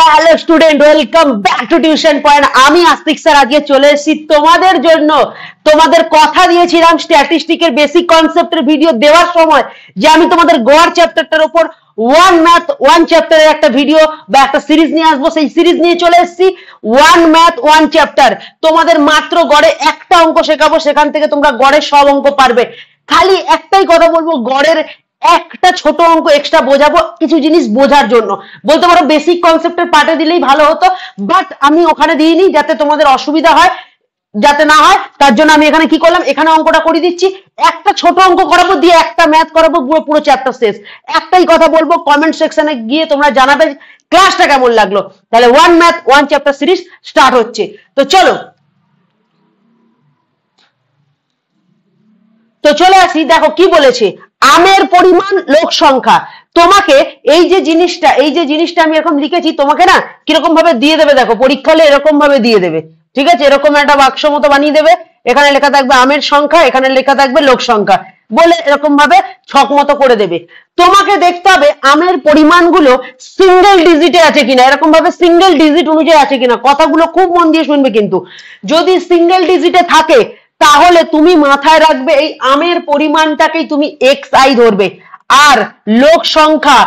Hello student, welcome back to tuition point. আমি আস্তিক sir আজকে চলে এসেছি তোমাদের জন্য। তোমাদের কথা দিয়েছিলাম স্ট্যাটিস্টিকের বেসিক কনসেপ্টের ভিডিও দেওয়ার সময় যে আমি তোমাদের গড় চ্যাপ্টারটার উপর ওয়ান ম্যাথ ওয়ান চ্যাপ্টারের একটা ভিডিও বা একটা সিরিজ নিয়ে আসবো। সেই সিরিজ নিয়ে চলে এসেছি ওয়ান ম্যাথ ওয়ান চ্যাপ্টার। তোমাদের মাত্র গড়ে একটা অঙ্ক শেখাবো, সেখান থেকে তোমরা গড়ের সব অঙ্ক পারবে। খালি একটাই কথা বলবো, গড়ের একটা ছোট অঙ্ক এক্সট্রা বোঝাবো কিছু জিনিস বোঝার জন্য। বলতে পারো বেসিক কনসেপ্টের পার্টে দিলেই ভালো হতো, বাট আমি ওখানে দিইনি যাতে তোমাদের অসুবিধা হয়, যাতে না হয় তার জন্য আমি এখানে কি করলাম, এখানে অঙ্কটা করে দিচ্ছি। একটা ছোট অঙ্ক করাবো, দিয়ে একটা ম্যাথ করাবো, পুরো চ্যাপ্টার শেষ। একটাই কথা বলবো, কমেন্ট সেকশনে গিয়ে তোমরা জানাবে ক্লাসটা কেমন লাগলো। তাহলে one math one chapter series start হচ্ছে। তো চলে আসি। দেখো কি বলেছে, আমের পরিমাণ লোক সংখ্যা। তোমাকে এই যে জিনিসটা আমি এরকম লিখেছি, তোমাকে না কিরকম ভাবে দিয়ে দেবে, দেখো পরীক্ষা হলে এরকম ভাবে দিয়ে দেবে। ঠিক আছে, এরকম একটা বাক্স মতো বানিয়ে দেবে। এখানে লেখা থাকবে আমের সংখ্যা, এখানে লেখা থাকবে লোক সংখ্যা, বলে এরকম ভাবে ছক মতো করে দেবে। তোমাকে দেখতে হবে আমের পরিমাণগুলো সিঙ্গেল ডিজিটে আছে কিনা, এরকম ভাবে সিঙ্গেল ডিজিট অনুযায়ী আছে কিনা। কথাগুলো খুব মন দিয়ে শুনবে কিন্তু। যদি সিঙ্গেল ডিজিটে থাকে তাহলে তুমি মাথায় রাখবে এই আমের পরিমাণটাকেই তুমি xi ধরবে। আর লোক সংখ্যা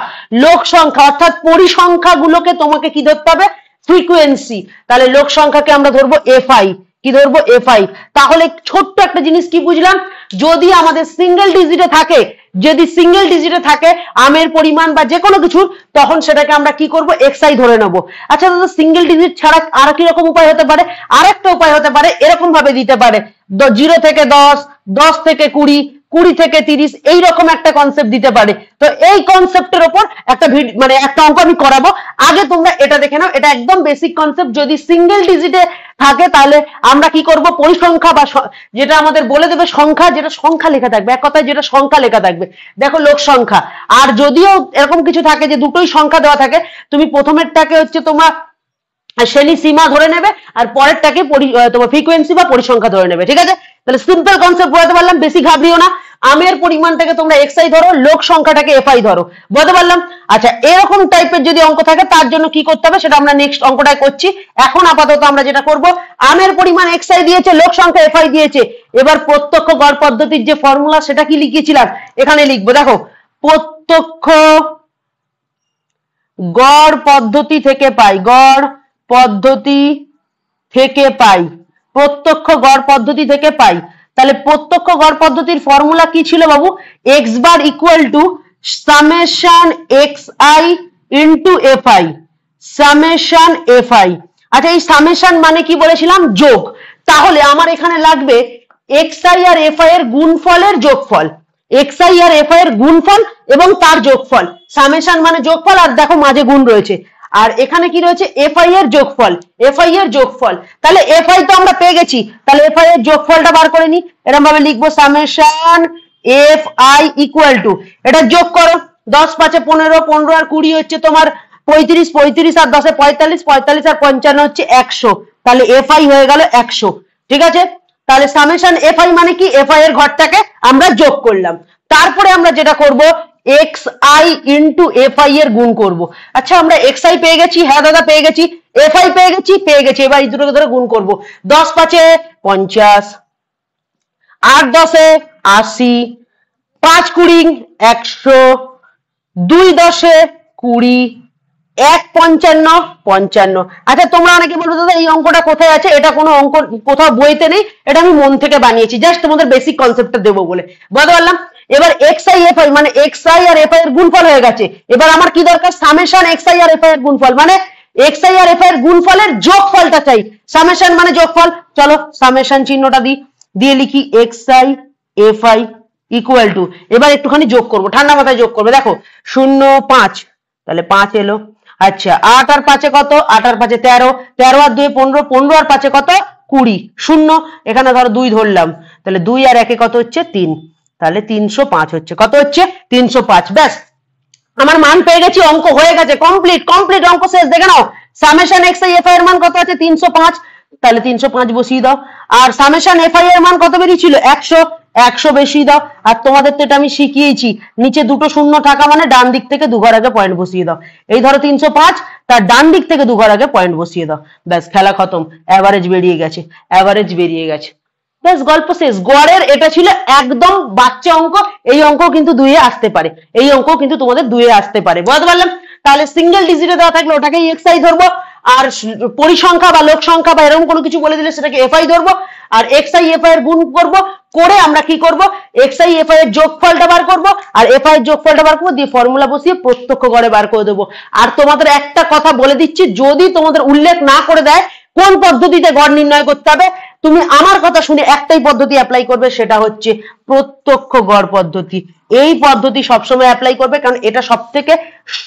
অর্থাৎ পরিসংখ্যা গুলোকে তোমাকে কি ধরতে হবে, ফ্রিকোয়েন্সি। তাহলে লোক সংখ্যাকে আমরা ধরবো fi। কি ধরবো, fi। তাহলে ছোট্ট একটা জিনিস কি বুঝলাম, যদি আমাদের সিঙ্গেল ডিজিটে থাকে আমের পরিমাণ বা যে কোনো কিছুর, তখন সেটাকে আমরা কি করব, xi ধরে নেবো। আচ্ছা দাদা, সিঙ্গেল ডিজিট ছাড়া আর কি রকম উপায় হতে পারে? আরেকটা উপায় হতে পারে, এরকম ভাবে দিতে পারে 0 থেকে 10, 10 থেকে 20, 20 থেকে 30, এইরকম একটা কনসেপ্ট দিতে পারে। তো এই কনসেপ্টের উপর একটা অঙ্ক আমি করাবো। আগে তোমরা এটা দেখে নাও, এটা একদম বেসিক কনসেপ্ট। যদি সিঙ্গেল ডিজিটে থাকে তাহলে আমরা কি করব, পরিসংখ্যা বা যেটা আমাদের বলে দেবে সংখ্যা, যেটা সংখ্যা লেখা থাকবে, এক কথায় যেটা সংখ্যা লেখা থাকবে। দেখো লোক সংখ্যা। আর যদিও এরকম কিছু থাকে যে দুটোই সংখ্যা দেওয়া থাকে, তুমি প্রথমেরটাকে হচ্ছে তোমার শ্রেণী সীমা ধরে নেবে, আর পরেরটাকে তোমার ফ্রিকোয়েন্সি বা পরিসংখ্যা ধরে নেবে। ঠিক আছে, তাহলে সিম্পল কনসেপ্ট বলতে পারলাম, বেশি ঘাবড়িও না। আমের পরিমাণটাকে তোমরা xi ধরো, লোক সংখ্যাটাকে fi ধরো, বলতে পারলাম। আচ্ছা, এরকম টাইপের যদি অঙ্ক থাকে তার জন্য কি করতে হবে সেটা আমরা নেক্সট অঙ্কটায় করছি। এখন আপাতত আমরা যেটা করব, আমের পরিমাণ xi দিয়েছে, লোক সংখ্যা fi দিয়েছে। এবার প্রত্যক্ষ গড় পদ্ধতির যে ফর্মুলা সেটা কি লিখেছিলাম, এখানে লিখবো। দেখো, প্রত্যক্ষ গড় পদ্ধতি থেকে পাই, প্রত্যক্ষ গড় পদ্ধতি থেকে পাই। তাহলে প্রত্যক্ষ গড় পদ্ধতির ফর্মুলা কি ছিল বাবু, x bar equal two summation xi into fi, summation fi। আচ্ছা, এই সামেশন মানে কি বলেছিলাম, যোগ। তাহলে আমার এখানে লাগবে xi আর fi এর গুণফলের যোগফল, xi আর fi এর গুণফল এবং তার যোগফল। সামেশন মানে যোগফল, আর দেখো মাঝে গুণ রয়েছে। আর এখানে কি রয়েছে, fi এর যোগফল। তাহলে fi তো আমরা পেয়ে গেছি, তাহলে fi এর যোগফলটা বার করে নি। এরকম ভাবে লিখবো সামেশন fi ইকুয়াল টু, এটা যোগ করো, 10 5 15, 15 আর 20 হচ্ছে তোমার 35, 35 আর 10 45, 45 আর 55 হচ্ছে 100। তাহলে fi হয়ে গেল 100। ঠিক আছে, তাহলে সামেশন fi মানে কি, fi এর ঘরটাকে আমরা যোগ করলাম। তারপরে আমরা যেটা করব, xi ইনটু fi এর গুণ করব। আচ্ছা, আমরা xi পেয়ে গেছি, হ্যাঁ দাদা পেয়ে গেছি, fi পেয়ে গেছি। এবার এই দুটোকে ধরে গুণ করব। 10 5 50, 8 10 80, 5 20 100, 2 10 20, 1 55 55। আচ্ছা, তোমরা অনেকে বলবে দাদা এই অঙ্কটা কোথায় আছে? এটা কোনো অঙ্ক কোথাও বইতে নেই, এটা আমি মন থেকে বানিয়েছি, জাস্ট তোমাদের বেসিক কনসেপ্টটা দেবো বলে, বলতে পারলাম। এবার xi fi মানে xi আর fi এর গুণফল হয়ে গেছে। এবার আমার কি দরকার, সামেশন xi আর fi এর গুণফল, মানে xi আর fi এর গুণফলের যোগফলটা চাই। সামেশন মানে যোগফল। চলো সামেশন চিহ্নটা দিয়ে লিখি xi fi ইকুয়াল টু, এবার একটুখানি যোগ করবো, ঠান্ডা মাথায় যোগ করবে। দেখো 0 5, তাহলে 5 এলো। আচ্ছা, 8 আর 5 কত, 8 আর 5 13, 13 আর 2 15, 15 আর 5 কত 20, 0 এখানে ধরো 2 ধরলাম, তাহলে 2 আর 1 কত হচ্ছে 3, তাহলে 305 হচ্ছে। কত হচ্ছে, 305। ব্যাস, আমার মান পেয়ে গেছি, অঙ্ক হয়ে গেছে, কমপ্লিট অঙ্ক শেষ। দেখে নাও, সামেশন xi fi এর মান কত আছে, 305। তাহলে 305 বসিয়ে দাও। আর সামেশন এফআই এর মান কত বেরিয়েছিল? 100, 100 বেশি দাও। আর তোমাদের তো এটা আমি শিখিয়েছি, নিচে দুটো শূন্য থাকা মানে ডান দিক থেকে দু ঘর আগে পয়েন্ট বসিয়ে দাও। এই ধরো 305, তার ডান দিক থেকে দু ঘর আগে পয়েন্ট বসিয়ে দাও, ব্যাস খেলা খতম। অ্যাভারেজ বেরিয়ে গেছে, অ্যাভারেজ বেরিয়ে গেছে, ব্যাস গল্প শেষ। গড়ের এটা ছিল একদম বাচ্চা অঙ্ক, এই অঙ্ক কিন্তু দুইয়ে আসতে পারে, এই অঙ্ক কিন্তু তোমাদের দুইয়ে আসতে পারে, বুঝতে পারলাম? তাহলে সিঙ্গেল ডিজিটে দেওয়া থাকলে ওটাকেই এক্সআই ধরবো, আর পরিসংখ্যা বা লোক সংখ্যা বা এরকম কোনো কিছু বলে দিলে সেটাকে এফআই ধরবো, আর এক্সআই এফআই এর গুণ করব, করে আমরা কি করব, এক্সআই এফআই এর যোগফলটা বার করব, আর এফআই এর যোগফলটা বার করব, দিয়ে ফর্মুলা বসিয়ে প্রত্যক্ষ গড়ে বার করে দেবো। আর তোমাদের একটা কথা বলে দিচ্ছি, যদি তোমাদের উল্লেখ না করে দেয় কোন পদ্ধতিতে গড় নির্ণয় করতে হবে, তুমি আমার কথা শুনে একটাই পদ্ধতি অ্যাপ্লাই করবে, সেটা হচ্ছে প্রত্যক্ষ গড় পদ্ধতি। এই পদ্ধতি সবসময় অ্যাপ্লাই করবে, কারণ এটা সব থেকে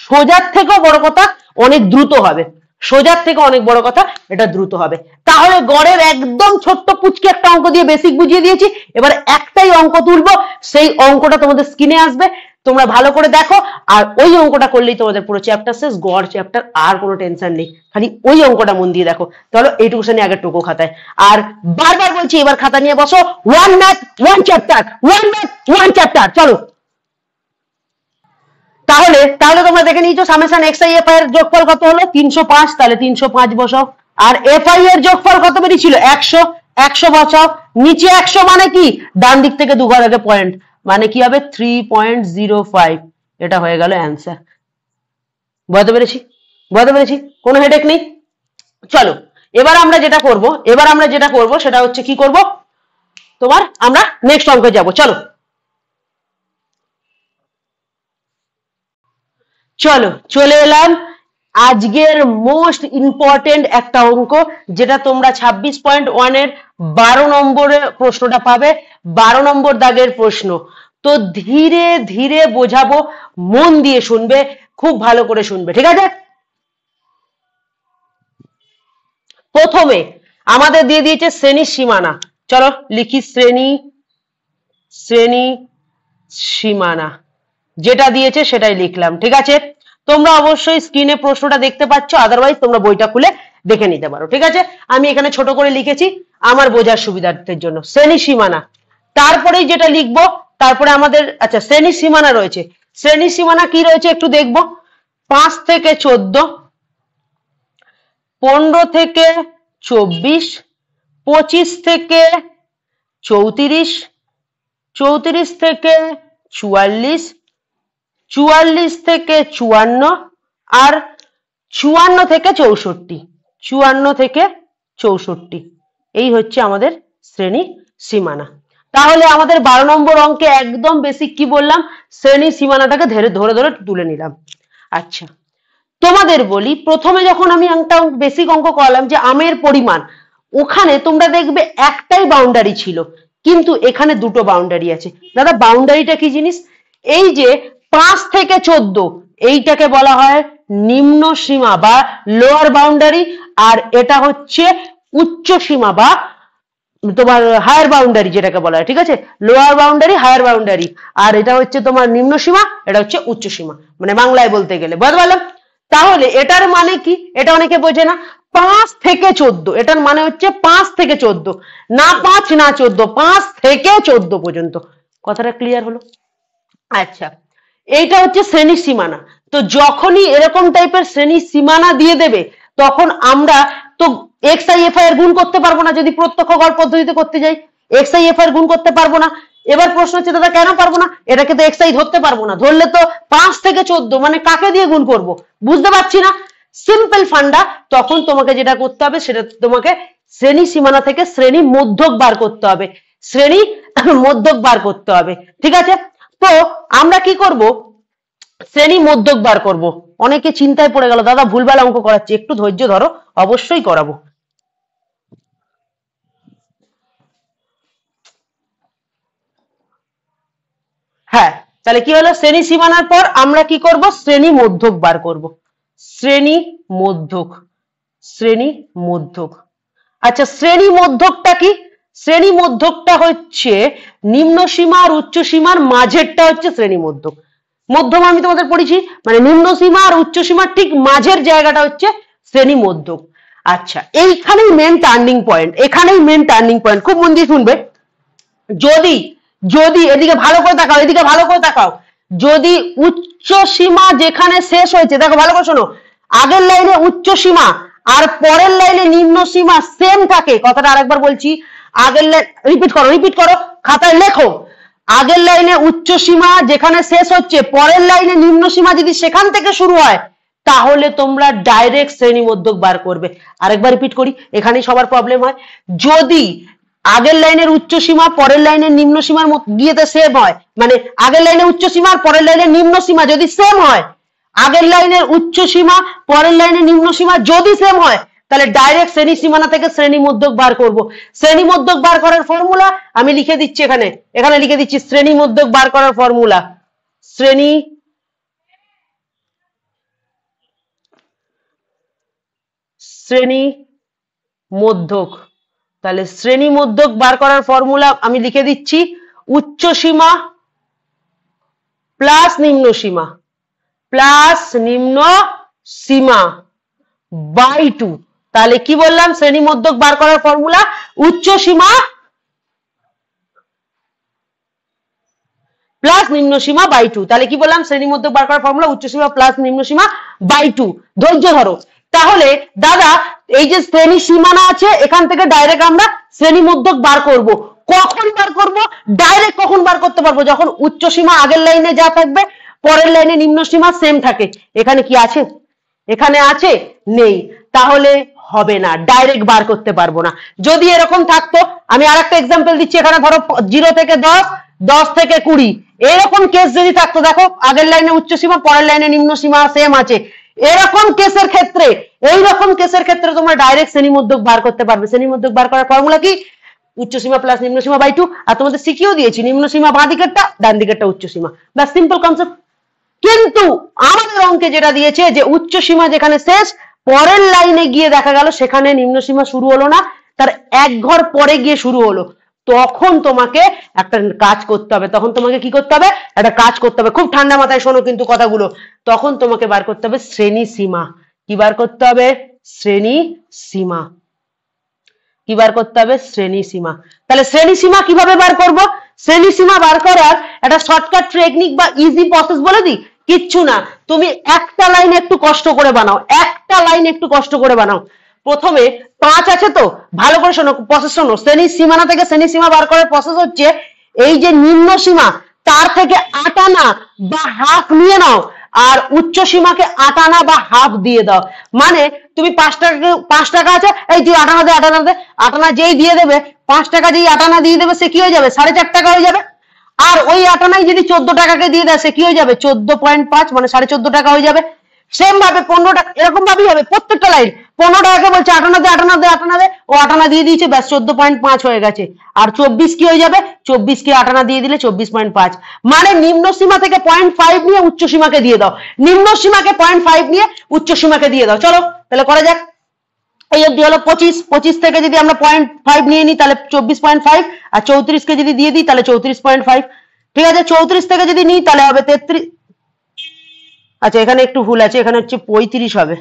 সোজার থেকেও বড় কথা অনেক দ্রুত হবে, সোজার থেকে অনেক বড় কথা এটা দ্রুত হবে। তাহলে গড়ের একদম ছোট্ট পুচকে একটা অঙ্ক দিয়ে বেসিক বুঝিয়ে দিয়েছি, এবার একটাই অঙ্ক তুলবো, সেই অঙ্কটা তোমাদের স্ক্রিনে আসবে, তোমরা ভালো করে দেখো, আর ওই অঙ্কটা করলেই তোমাদের পুরো চ্যাপ্টার শেষ, গড় চ্যাপ্টার আর কোনো টেনশন নেই, খালি ওই অঙ্কটা মন দিয়ে দেখো। চলো এইটুকু শুনে আগে টুকু খাতায়, আর বারবার বলছি এবার খাতা নিয়ে বসো, one math one chapter, one math one chapter, চলো। তাহলে তাহলে তোমরা দেখে নিয়েছো সামেশন এক্সআই এফআই এর যোগফল কত হলো? 305, তাহলে 305 বসাও। আর এফআই এর যোগফল কত বেরিয়েছিল? 100, 100 বসাও। নিচে 100 মানে কি? ডান দিক থেকে দু ঘর আগে পয়েন্ট, মানে কি হবে? 3.05, এটা হয়ে গেল অ্যান্সার। বুঝতে পেরেছি? বুঝতে পেরেছি? কোনো হেডেক নেই। চলো এবার আমরা যেটা করব সেটা হচ্ছে কি করব, তোমার আমরা নেক্সট অঙ্কে যাব। চলো চলো চলে এলাম আজকের মোস্ট ইম্পর্টেন্ট একটা অঙ্ক, যেটা তোমরা 26.1 এর 12 নম্বরের প্রশ্নটা পাবে, 12 নম্বর দাগের প্রশ্ন। তো ধীরে ধীরে বোঝাবো, মন দিয়ে শুনবে, খুব ভালো করে শুনবে, ঠিক আছে? প্রথমে আমাদের দিয়ে দিয়েছে শ্রেণীর সীমানা, চলো লিখি শ্রেণী সীমানা, যেটা দিয়েছে সেটাই লিখলাম, ঠিক আছে? তোমরা অবশ্যই স্ক্রিনে প্রশ্নটা দেখতে পাচ্ছ, আদারওয়াইজ তোমরা বইটা খুলে দেখে নিতে পারো, ঠিক আছে? আমি এখানে ছোট করে লিখেছি আমার বোঝার সুবিধার্থের জন্য। শ্রেণী সীমানা, তারপরেই যেটা লিখবো, তারপরে আমাদের আচ্ছা শ্রেণী সীমানা রয়েছে, শ্রেণী সীমানা কি রয়েছে একটু দেখবো। 5 থেকে 14, 15 থেকে 24, 25 থেকে 34, 34 থেকে 44, 44 থেকে 54, আর 54 থেকে 64, 54 থেকে 64, এই হচ্ছে আমাদের শ্রেণী সীমানা। তাহলে আমাদের 12 নম্বর অঙ্কে একদম বেসিক কি বললাম, শ্রেণী সীমানাটাকে ধরে ধরে তুলে নিলাম। আচ্ছা তোমাদের বলি, প্রথমে যখন আমি একটা বেসিক অঙ্ক করলাম যে আমের পরিমাণ, ওখানে তোমরা দেখবে একটাই বাউন্ডারি ছিল, কিন্তু এখানে দুটো বাউন্ডারি আছে। দাদা বাউন্ডারিটা কি জিনিস? এই যে 5 থেকে 14, এইটাকে বলা হয় নিম্ন সীমা বা লোয়ার বাউন্ডারি, আর এটা হচ্ছে উচ্চ সীমা বা তোমার হায়ার বাউন্ডারি যেটাকে বলা হয়, ঠিক আছে? লোয়ার বাউন্ডারি, হায়ার বাউন্ডারি, আর এটা হচ্ছে তোমার নিম্ন সীমা, এটা হচ্ছে উচ্চ সীমা, মানে বাংলায় বলতে গেলে, বুঝতে পারলাম? তাহলে এটার মানে কি, এটা অনেকে বোঝে না। 5 থেকে 14, এটার মানে হচ্ছে 5 থেকে 14, না 5 না 14, 5 থেকে 14 পর্যন্ত। কথাটা ক্লিয়ার হলো? আচ্ছা এইটা হচ্ছে শ্রেণী সীমানা। তো যখনই এরকম টাইপের শ্রেণী সীমানা দিয়ে দেবে, তখন আমরা তো এক্সআই এফআই এর গুণ করতে পারবো না, যদি প্রত্যক্ষ গড় পদ্ধতিতে করতে যাই এক্সআই এফআই এর গুণ করতে পারবো না। এবার প্রশ্ন হচ্ছে দাদা কেন পারবো না? এটাকে তো এক্সআই ধরতে পারবো না, ধরলে তো 5 থেকে 14 মানে কাকে দিয়ে গুণ করব? বুঝতে পারছি না। সিম্পল ফান্ডা, তখন তোমাকে যেটা করতে হবে সেটা তোমাকে শ্রেণী সীমানা থেকে শ্রেণী মধ্যক বার করতে হবে, শ্রেণী মধ্যক বার করতে হবে, ঠিক আছে? তো আমরা কি করব, শ্রেণী মধ্যক বার করব। অনেকে চিন্তায় পড়ে গেল, দাদা ভুলভাল অঙ্ক করাচ্ছি, একটু ধৈর্য ধরো, অবশ্যই করাবো। হ্যাঁ তাহলে কি হলো, শ্রেণী সীমানার পর আমরা কি করব, শ্রেণী মধ্যক বার করব। শ্রেণী মধ্যক, শ্রেণী মধ্যক। আচ্ছা শ্রেণী মধ্যকটা কি? শ্রেণী মধ্যকটা হচ্ছে নিম্ন সীমা আর উচ্চ সীমার মাঝেরটা হচ্ছে শ্রেণী মধ্যক। মধ্যম আমি তোমাদের পড়েছি, মানে নিম্ন সীমা আর উচ্চ সীমার ঠিক মাঝের জায়গাটা হচ্ছে শ্রেণী মধ্যক। আচ্ছা, এইখানেই মেন টার্নিং পয়েন্ট, এখানেই মেন টার্নিং পয়েন্ট, খুব মন দিয়ে শুনবে। যদি যদি এদিকে ভালো করে তাকাও, এদিকে ভালো করে তাকাও, যদি উচ্চ সীমা যেখানে শেষ হয়েছে, দেখো ভালো করে শোনো, আগের লাইনে উচ্চ সীমা আর পরের লাইনে নিম্ন সীমা সেম থাকে, কথাটা আরেকবার বলছি, আগের লাইন রিপিট করো খাতায় লেখো, আগের লাইনে উচ্চ সীমা যেখানে শেষ হচ্ছে, পরের লাইনে নিম্ন সীমা যদি সেখান থেকে শুরু হয়, তাহলে তোমরা ডাইরেক্ট শ্রেণী মধ্যক বার করবে। আরেকবার রিপিট করি, এখানেই সবার প্রবলেম হয়। যদি আগের লাইনের উচ্চ সীমা পরের লাইনের নিম্ন সীমার গিয়েতে সেম হয়, মানে আগের লাইনে উচ্চ সীমা আর পরের লাইনের নিম্ন সীমা যদি সেম হয়, আগের লাইনের উচ্চ সীমা পরের লাইনের নিম্ন সীমা যদি সেম হয়, তাহলে ডাইরেক্ট শ্রেণী সীমানা থেকে শ্রেণী মধ্যক বার করব। শ্রেণী মধ্যক বার করার ফর্মুলা আমি লিখে দিচ্ছি, এখানে লিখে দিচ্ছি শ্রেণী মধ্যক বার করার ফর্মুলা। শ্রেণী মধ্যক, তাহলে শ্রেণী মধ্যক বার করার ফর্মুলা আমি লিখে দিচ্ছি, উচ্চ সীমা প্লাস নিম্ন সীমা বাই 2। তাহলে কি বললাম, শ্রেণী মধ্যক বার করার ফর্মুলা উচ্চ সীমা প্লাস নিম্ন সীমা বাই 2। তাহলে কি বললাম, শ্রেণী মধ্যক বার করার ফর্মুলা উচ্চ সীমা প্লাস নিম্ন সীমা বাই 2। ধৈর্য ধরো। তাহলে দাদা এই যে শ্রেণী সীমানা আছে, এখান থেকে ডাইরেক্ট আমরা শ্রেণী মধ্যক বার করব। কখন বার করব? ডাইরেক্ট কখন বার করতে পারবো, যখন উচ্চ সীমা আগের লাইনে যা থাকবে পরের লাইনে নিম্ন সীমা সেম থাকে। এখানে কি আছে? এখানে আছে? নেই। তাহলে হবে না, ডাইরেক্ট বার করতে পারবো না। যদি এরকম থাকতো, আমি আরেকটা এক্সাম্পল দিচ্ছি, এখানে ধরো 0 থেকে 10, 10 থেকে 20, এরকম কেস যদি থাকতো, দেখো আগের লাইনে উচ্চ সীমা পরের লাইনে নিম্ন সীমা সেম আছে, এরকম কেসের ক্ষেত্রে, এইরকম কেসের ক্ষেত্রে তোমরা ডাইরেক্ট শ্রেণী মধ্যক বার করতে পারবে। শ্রেণী মধ্যক বার করার ফর্মুলা কি? উচ্চ সীমা প্লাস নিম্ন সীমা বাই 2। আর তোমাদের শিখিয়েও দিয়েছি, নিম্ন সীমা বাঁ দিকেরটা, ডান দিকেরটা উচ্চ সীমা, ব্যাস সিম্পল কনসেপ্ট। কিন্তু আমাদের অঙ্কে যেটা দিয়েছে, যে উচ্চ সীমা যেখানে শেষ, পরের লাইনে গিয়ে দেখা গেল সেখানে নিম্ন সীমা শুরু হলো না, তার এক ঘর পরে গিয়ে শুরু হলো, তখন তোমাকে একটা কাজ করতে হবে। তখন তোমাকে কি করতে হবে? একটা কাজ করতে হবে। খুব ঠান্ডা মাথায় শোনো কিন্তু কথাগুলো। তখন তোমাকে বার করতে হবে শ্রেণী সীমা। কি বার করতে হবে? শ্রেণী সীমা। কি বার করতে হবে? শ্রেণী সীমা। তাহলে শ্রেণী সীমা কিভাবে বার করব? শ্রেণী সীমা বার করার একটা শর্টকাট টেকনিক বা ইজি প্রসেস বলে দিই। কিচ্ছু না, তুমি একটা লাইন একটু কষ্ট করে বানাও, একটা লাইন একটু কষ্ট করে বানাও। প্রথমে 5 আছে তো, ভালো করে শোনো, প্রসেস শোনো। শ্রেণী সীমানা থেকে শ্রেণী সীমা বার করার প্রসেস হচ্ছে, এই যে নিম্ন সীমা তার থেকে 8 আনা বা হাফ নিয়ে নাও, আর উচ্চ সীমাকে 8 আনা বা হাফ দিয়ে দাও। মানে তুমি 5 টাকা আছে, এই তুই 8 আনা দে, 8 আনা দে, 8 আনা যেই দিয়ে দেবে, 5 টাকা যেই 8 আনা দিয়ে দেবে, সে কি হয়ে যাবে? 4.5 টাকা হয়ে যাবে। আর ওই 8 আনাই যদি 14 টাকাকে দিয়ে দেয়, সে কি হয়ে যাবে? 14.5, মানে 14.5 টাকা হয়ে যাবে। সেম ভাবে 15 টাকা, এরকম ভাবেই হবে প্রত্যেকটা লাইন। 15 টাকাকে বলছে 8 আনা দে, 8 আনা দে, 8 আনা দে, ও 8 আনা দিয়ে দিয়েছে, ব্যাস 14.5 হয়ে গেছে। আর 24 কি হয়ে যাবে? 24 কে 8 আনা দিয়ে দিলে 24.5। মানে নিম্ন সীমা থেকে 0.5 নিয়ে উচ্চ সীমাকে দিয়ে দাও, নিম্ন সীমাকে 0.5 নিয়ে উচ্চ সীমাকে দিয়ে দাও। চলো তাহলে করা যাক। এই অবধি হলো 25। 25 থেকে যদি আমরা 0.5 নিয়ে নিই, তাহলে 24.5, আর 34 কে যদি দিয়ে দিই, তাহলে 34.5। ঠিক আছে, 34 থেকে যদি নিই, তাহলে হবে 33। আচ্ছা, এখানে একটু ভুল আছে, এখানে হচ্ছে 35 হবে,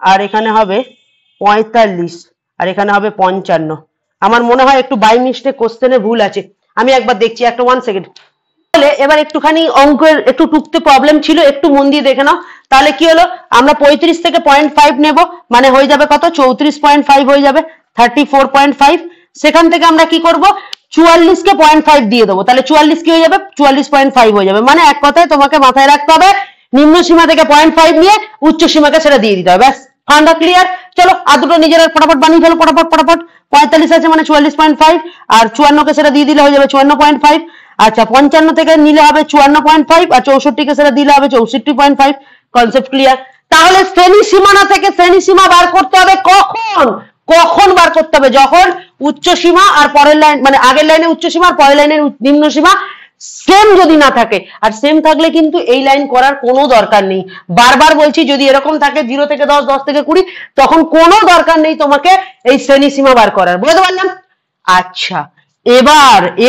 আর এখানে হবে 45, আর এখানে হবে 55। আমার মনে হয় একটু বাই মিস্টেক কোশ্চেনে ভুল আছে, আমি একবার দেখছি, একটা 1 সেকেন্ড। তাহলে এবার একটুখানি অঙ্কের একটু টুকতে প্রবলেম ছিল, একটু মন দিয়ে দেখে নাও। তাহলে কি হলো, আমরা 35 থেকে 0.5 নেব, মানে হয়ে যাবে কত? 34.5 হয়ে যাবে, 34.5। সেখান থেকে আমরা কি করব? 44 কে 0.5 দিয়ে দেবো, তাহলে 44 কি হয়ে যাবে? 44.5 হয়ে যাবে। মানে এক কথায় তোমাকে মাথায় রাখতে হবে, নিম্ন সীমা থেকে 0.5 নিয়ে উচ্চ সীমাকে সেটা দিয়ে দিতে হবে, ব্যাস। ফান্ডা ক্লিয়ার? চলো আর দুটো নিজেরা ফটাফট বানিয়ে ফেলো, ফটাফট। 45 আছে মানে 44.5, আর 54 কে সেটা দিয়ে দিলে হয়ে যাবে 54.5। আচ্ছা, 55 থেকে নিলে হবে 54.5, আর 64 কে সেটা দিলে হবে 64.5। Concept clear? তাহলে শ্রেণী সীমানা থেকে শ্রেণী সীমা বার করতে হবে কখন? কখন বার করতে হবে? যখন উচ্চ সীমা আর পরের লাইন, মানে আগের লাইনে উচ্চ সীমা আর পরের লাইনের নিম্ন সীমা সেম যদি না থাকে। আর সেম থাকলে কিন্তু এই লাইন করার কোনো দরকার নেই। বারবার বলছি, যদি এরকম থাকে 0 থেকে 10, 10 থেকে 20, তখন কোনো দরকার নেই তোমাকে এই শ্রেণী সীমা বার করার। বুঝতে পারলাম? আচ্ছা,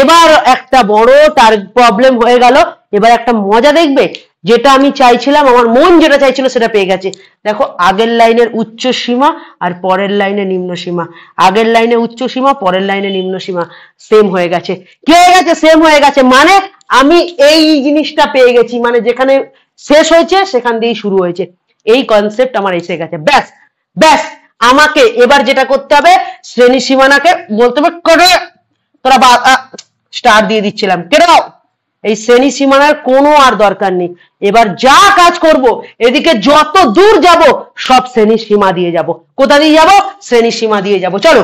এবার একটা বড় তার প্রবলেম হয়ে গেল। এবার একটা মজা দেখবে, যেটা আমি চাইছিলাম, আমার মন যেটা চাইছিল সেটা পেয়ে গেছে। দেখো আগের লাইনের উচ্চ সীমা আর পরের লাইনে নিম্ন সীমা, আগের লাইনে উচ্চ সীমা, পরের লাইনে নিম্ন সীমা সেম হয়ে গেছে। কি হয়ে গেছে? সেম হয়ে গেছে, মানে আমি এই জিনিসটা পেয়ে গেছি, মানে যেখানে শেষ হয়েছে সেখান দিয়েই শুরু হয়েছে, এই কনসেপ্ট আমার এসে গেছে। ব্যাস ব্যাস, আমাকে এবার যেটা করতে হবে, শ্রেণী সীমানাকে বলতে হবে করে, তোরা স্টার দিয়ে দিচ্ছিলাম, কেটে দাও, এই শ্রেণী সীমানার কোনো আর দরকার নেই। এবার যা কাজ করব, এদিকে যত দূর যাব সব শ্রেণী সীমা দিয়ে যাব। কোথা দিয়ে যাব? শ্রেণী সীমা দিয়ে যাব। চলো,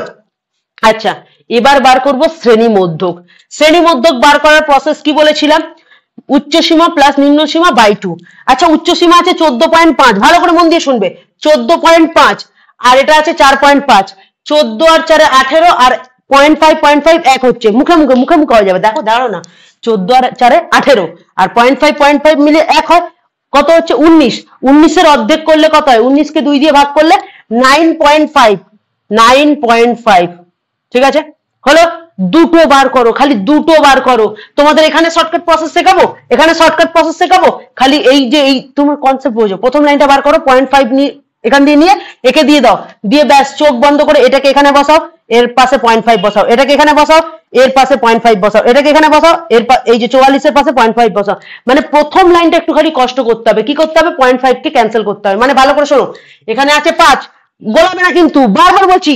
আচ্ছা এবার বার করব শ্রেণী মধ্যক। শ্রেণী মধ্যক বার করার প্রসেস কি বলেছিলাম? উচ্চ সীমা প্লাস নিম্ন সীমা বাই 2। আচ্ছা উচ্চ সীমা আছে 14.5, ভালো করে মন দিয়ে শুনবে, 14.5, আর এটা আছে 4.5, 14 আর 4 18, আর 0.5 এক হচ্ছে, মুখে মুখে মুখে মুখে হয়ে যাবে। দেখো দাঁড়াও না, 14 আর 4 18, আর 0.5 মিলে এক হয়, কত হচ্ছে? 19। 19 এর অর্ধেক করলে কত হয়? 19 কে 2 দিয়ে ভাগ করলে 9.5, 9.5। ঠিক আছে, হলো। দুটো বার করো, খালি দুটো বার করো। তোমাদের এখানে শর্টকাট প্রসেস শেখাবো, এখানে শর্টকাট প্রসেস শেখাবো, খালি এই যে এই তোমার কনসেপ্ট বোঝো। প্রথম লাইনটা বার করো, 0.5 নিয়ে এখান দিয়ে নিয়ে একে দিয়ে দাও, দিয়ে ব্যাস চোখ বন্ধ করে এটাকে এখানে বসাও, এর পাশে 0.5 বসাও, এটাকে এখানে বসাও, এর পাশে 0.5 বসাও, এটাকে এখানে বসাও, এই যে 44 এর পাশে 0.5 বসাও। মানে প্রথম লাইনটা একটুখানি কষ্ট করতে হবে, কি করতে হবে? 0.5 কে ক্যান্সেল করতে হবে। মানে ভালো করে শোনো, এখানে আছে 5, গোলাবে না কিন্তু, বারবার বলছি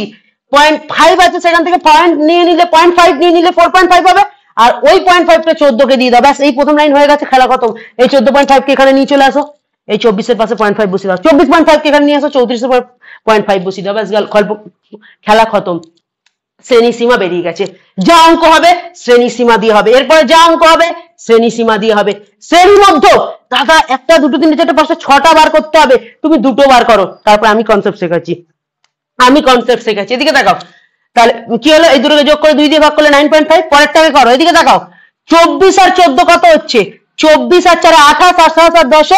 0.5 আছে, সেখান থেকে পয়েন্ট নিয়ে নিলে 0.5 নিয়ে নিলে 4.5 হবে, আর ওই 0.5 টা 14 কে দিয়ে দাও, ব্যাস এই প্রথম লাইন হয়ে গেছে, খেলা খতম। এই 14.5 কে এখানে নিয়ে চলে আসো, এই 24 এর পাশে 0.5 বসিয়ে দাও, 24.5 কে এখানে নিয়ে আসো, 34 এর 0.5 বসিয়ে দাও, ব্যাস খেলা খতম। শ্রেণী সীমা বেরিয়ে গেছে। যা অঙ্ক হবে শ্রেণী সীমা দিয়ে হবে, এরপরে যা অঙ্ক হবে শ্রেণী সীমা দিয়ে হবে। শ্রেণী মধ্যক, দাদা 1 2 3 4 5 6টা বার করতে হবে, তুমি দুটো বার করো, তারপর আমি কনসেপ্ট শেখাচ্ছি, আমি কনসেপ্ট শেখাচ্ছি। এদিকে দেখাও, তাহলে কি হলো? এই দুটোকে যোগ করে 2 দিয়ে ভাগ করলে 9.5, পরেরটাকে করো। এদিকে দেখাও, 24 আর 14 কত হচ্ছে? 24 আর 4 28, আর 7 আর 10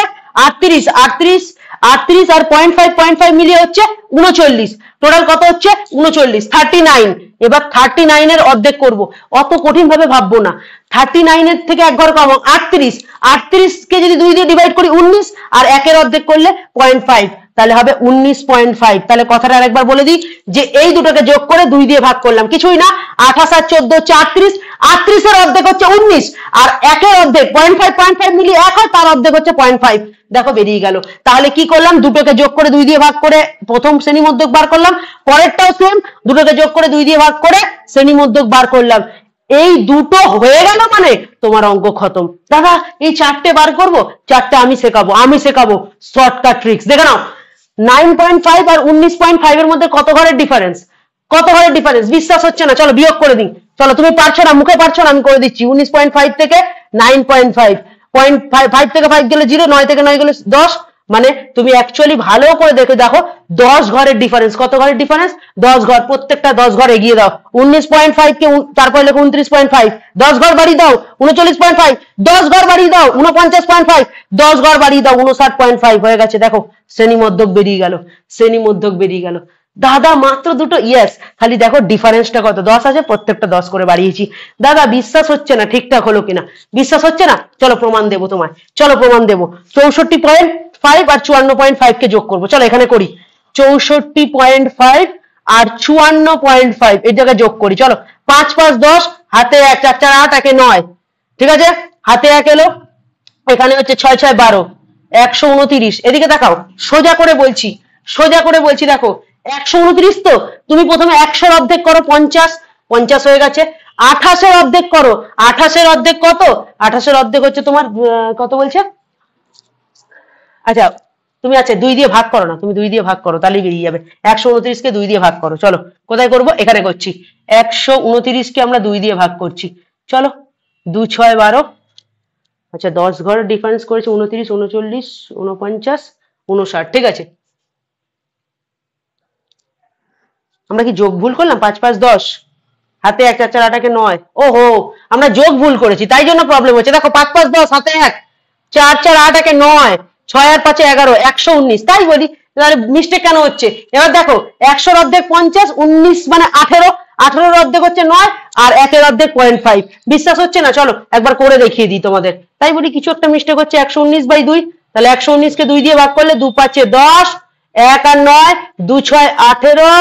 38, 38, 38 আর 0.5 মিলিয়ে হচ্ছে 39, টোটাল কত হচ্ছে? 39, 39। এবার 39 এর অর্ধেক করব, অত কঠিন ভাবে ভাববো না। 39 এর থেকে এক ঘর কম 38, 38 কে যদি 2 দিয়ে ডিভাইড করি 19, আর একের অর্ধেক করলে 0.5, তাহলে হবে 19.5। তাহলে কথাটা আরেকবার বলে দিই, যে এই দুটোকে যোগ করে 2 দিয়ে ভাগ করলাম, কিছুই না, 28 আর 14 হচ্ছে 38, 38 এর অর্ধেক হচ্ছে 19, আর একের অর্ধেক 0.5 মিলিয়ে এক হয়, তার অর্ধেক হচ্ছে 0.5। দেখো বেরিয়ে গেল। তাহলে কি করলাম? দুটোকে যোগ করে 2 দিয়ে ভাগ করে প্রথম শ্রেণী মধ্যক বার করলাম, পরেরটাও সেম, দুটোকে যোগ করে 2 দিয়ে ভাগ করে শ্রেণী মধ্যক বার করলাম। এই দুটো হয়ে গেল মানে তোমার অঙ্ক খতম। দাদা এই 4টে বার করব, 4টে আমি শেখাবো শর্টকাট ট্রিক্স। দেখে নাও, 9.5 আর 19.5 এর মধ্যে কত ঘরের ডিফারেন্স? কত ঘরের ডিফারেন্স? বিশ্বাস হচ্ছে না, চলো বিয়োগ করে দিই। চলো, তুমি পারছো না, মুখে পারছো না, আমি করে দিচ্ছি। 19.5 থেকে 9.5, 0.5 থেকে 5 গেলে 0, 9 থেকে 9 গেলে 10, মানে তুমি অ্যাকচুয়ালি ভালো করে দেখো 10 ঘরের ডিফারেন্স। কত ঘরের ডিফারেন্স? 10 ঘর, প্রত্যেকটা 10 ঘর এগিয়ে দাও। 19.5 কে তারপরে লেখো 29.5, 10 ঘর বাড়িয়ে দাও 39.5, 10 ঘর বাড়িয়ে দাও 49.5, 10 ঘর বাড়িয়ে দাও 59.5, হয়ে গেছে। দেখো শ্রেণী মধ্যক বেরিয়ে গেল, শ্রেণী মধ্যক বেরিয়ে গেল। দাদা মাত্র দুটো, ইয়েস, খালি দেখো ডিফারেন্সটা কত, 10 আছে, প্রত্যেকটা 10 করে বাড়িয়েছি। দাদা বিশ্বাস হচ্ছে না, ঠিকঠাক হলো কিনা বিশ্বাস হচ্ছে না, চলো প্রমাণ দেবো তোমায়, চলো প্রমাণ দেবো। 64.5 আর 54.5 কে যোগ করবো, চলো এখানে করি। 64.5 আর 54.5 এই জায়গায় যোগ করি, চলো। 5 5 10, হাতে 1, 4 4 8, একে 9, ঠিক আছে, হাতে 1 এলো, এখানে হচ্ছে 6 6 12, 129। এদিকে দেখাও, সোজা করে বলছি, সোজা করে বলছি, দেখো 129 তো, তুমি প্রথমে 100 এর অর্ধেক করো 50, 50 হয়ে গেছে। 28 এর অর্ধেক করো, 28 এর অর্ধেক কত? 28 এর অর্ধেক হচ্ছে তোমার কত বলছে? আচ্ছা তুমি 2 দিয়ে ভাগ করো না, তুমি 2 দিয়ে ভাগ করো, তাহলেই বেরিয়ে যাবে। 129 কে 2 দিয়ে ভাগ করো, চলো কোথায় করবো? এখানে করছি। 129 কে আমরা 2 দিয়ে ভাগ করছি, চলো। 2 6 12, আচ্ছা 10 ঘরের ডিফারেন্স করেছে, 29 39 49 59, ঠিক আছে। আমরা কি যোগ ভুল করলাম? 5 5 10, হাতে 1 4 4 8, একে 9, ওহো আমরা যোগ ভুল করেছি, তাই জন্য প্রবলেম হচ্ছে। দেখো 5 5 10, হাতে 1 4 4 8, একে 9, 6 আর 5 11, 119, তাই বলি মিস্টেক কেন হচ্ছে? এবার দেখো 100 এর অর্ধেক 50, 19 মানে 18, 18 এর অর্ধেক হচ্ছে 9, আর 1 অর্ধেক 0.5। বিশ্বাস হচ্ছে না? চলো একবার করে দেখিয়ে দিই তোমাদের। তাই বলি কিছু একটা মিস্টেক হচ্ছে। 119/2, তাহলে 119 কে 2 দিয়ে ভাগ করলে 2 5 10, 1 আর 9, 2 6 18,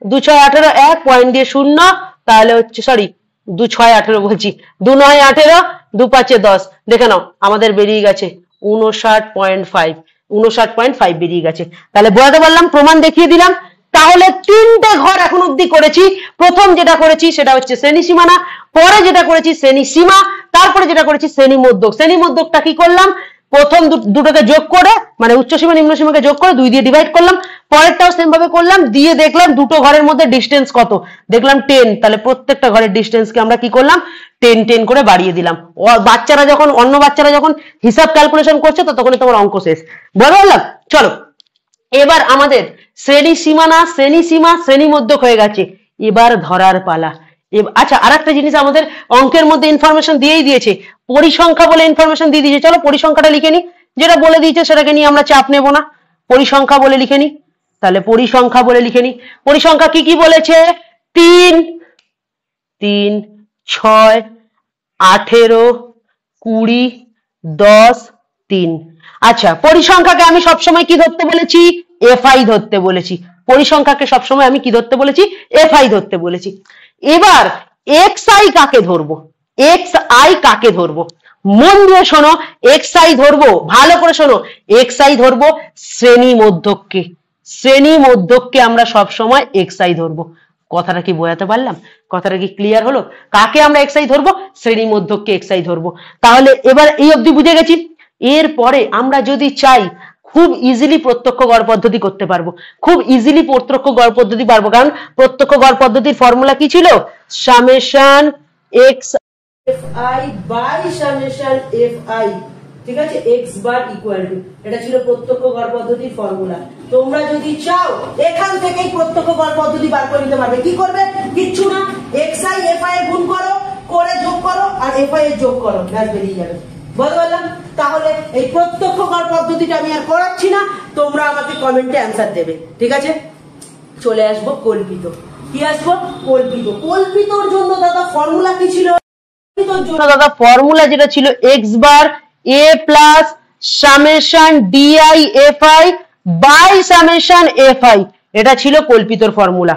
2 6 18, 1 পয়েন্ট দিয়ে 0, তাহলে হচ্ছে সরি 2 6 18 বলছি, 2 9 18, 2 5 10। দেখে নাও আমাদের বেরিয়ে গেছে 59.5, 59.5 বেরিয়ে গেছে। তাহলে বোঝাতে পারলাম, প্রমাণ দেখিয়ে দিলাম। তাহলে 3টে ঘর এখন অব্দি করেছি। প্রথম যেটা করেছি সেটা হচ্ছে শ্রেণী সীমানা, পরে যেটা করেছি শ্রেণী সীমা, তারপরে যেটা করেছি শ্রেণী মধ্যক। শ্রেণী মধ্যকটা কি করলাম? প্রথম দুটোকে যোগ করে, মানে উচ্চ সীমা নিম্ন সীমাকে যোগ করে 2 দিয়ে ডিভাইড করলাম। পরেরটাও সেম ভাবে করলাম, দিয়ে দেখলাম দুটো ঘরের মধ্যে ডিস্টেন্স কত, দেখলাম 10। তাহলে প্রত্যেকটা ঘরের ডিস্টেন্সকে আমরা কি করলাম? 10 10 করে বাড়িয়ে দিলাম। বাচ্চারা যখন, অন্য বাচ্চারা যখন হিসাব ক্যালকুলেশন করছে ততক্ষণে তোমার অঙ্ক শেষ। বুঝতে পারলাম? চলো এবার আমাদের শ্রেণী সীমানা, শ্রেণী সীমা, শ্রেণী মধ্যক হয়ে গেছে। এবার ধরার পালা। আচ্ছা, আর একটা জিনিস আমাদের অঙ্কের মধ্যে ইনফরমেশন দিয়েই দিয়েছে, পরিসংখ্যা বলে ইনফরমেশন দিয়ে দিয়েছে। চলো পরিসংখ্যাটা লিখে নি, যেটা বলে দিয়েছে সেটাকে নিয়ে আমরা চাপ নেব না, পরিসংখ্যা বলে লিখে নি। তাহলে পরিসংখ্যা বলে লিখে নি। পরিসংখ্যা কি কি বলেছে? 3 3 6 18 20 10 3। আচ্ছা, পরিসংখ্যাকে আমি সবসময় কি ধরতে বলেছি? এফআই ধরতে বলেছি। পরিসংখ্যাকে সবসময় আমি কি ধরতে বলেছি? এফআই ধরতে বলেছি। এবার এক্সআই কাকে ধরবো? এক্সআই কাকে ধরবো? মন দিয়ে শোনো, এক্সআই ধরবো, ভালো করে শোনো, এক্সআই ধরবো শ্রেণী মধ্যককে। শ্রেণী মধ্যককে আমরা সবসময় এক্সআই ধরবো। কথাটা কি বোঝাতে পারলাম? কথাটা কি ক্লিয়ার হলো? কাকে আমরা এক্সআই ধরবো? শ্রেণী মধ্যককে এক্সআই ধরবো। তাহলে এবার এই অবধি বুঝে গেছি। এরপরে আমরা যদি চাই খুব ইজিলি প্রত্যক্ষ গড় পদ্ধতি করতে পারবো, খুব ইজিলি প্রত্যক্ষ গড় পদ্ধতি পারবো। কারণ প্রত্যক্ষ গড় পদ্ধতির ফর্মুলা কি ছিল? Summation x f i by summation f i, ঠিক আছে, এক্স বার ইকুয়াল টু, এটা ছিল প্রত্যক্ষ গড় পদ্ধতির ফর্মুলা। তোমরা যদি চাও এখান থেকেই প্রত্যক্ষ গড় পদ্ধতি বার করে নিতে পারবে। কি করবে? কিচ্ছু না, এক্স আই এফ আই এর গুণ করো, করে যোগ করো, আর এফ আই এর যোগ করো, ব্যাস বেরিয়ে যাবে। বুঝতে পারলাম? তাহলে এই প্রত্যক্ষ গড় পদ্ধতিটা আমি আর করাচ্ছি না, তোমরা আমাকে কমেন্টে অ্যান্সার দেবে, ঠিক আছে? চলে আসবো কল্পিত। কি আসবো? কল্পিত। কল্পিতর জন্য দাদা ফর্মুলা কি ছিল? দাদা ফর্মুলা যেটা ছিল x bar a plus summation d i f i by summation f i, এটা ছিল কল্পিতর ফর্মুলা।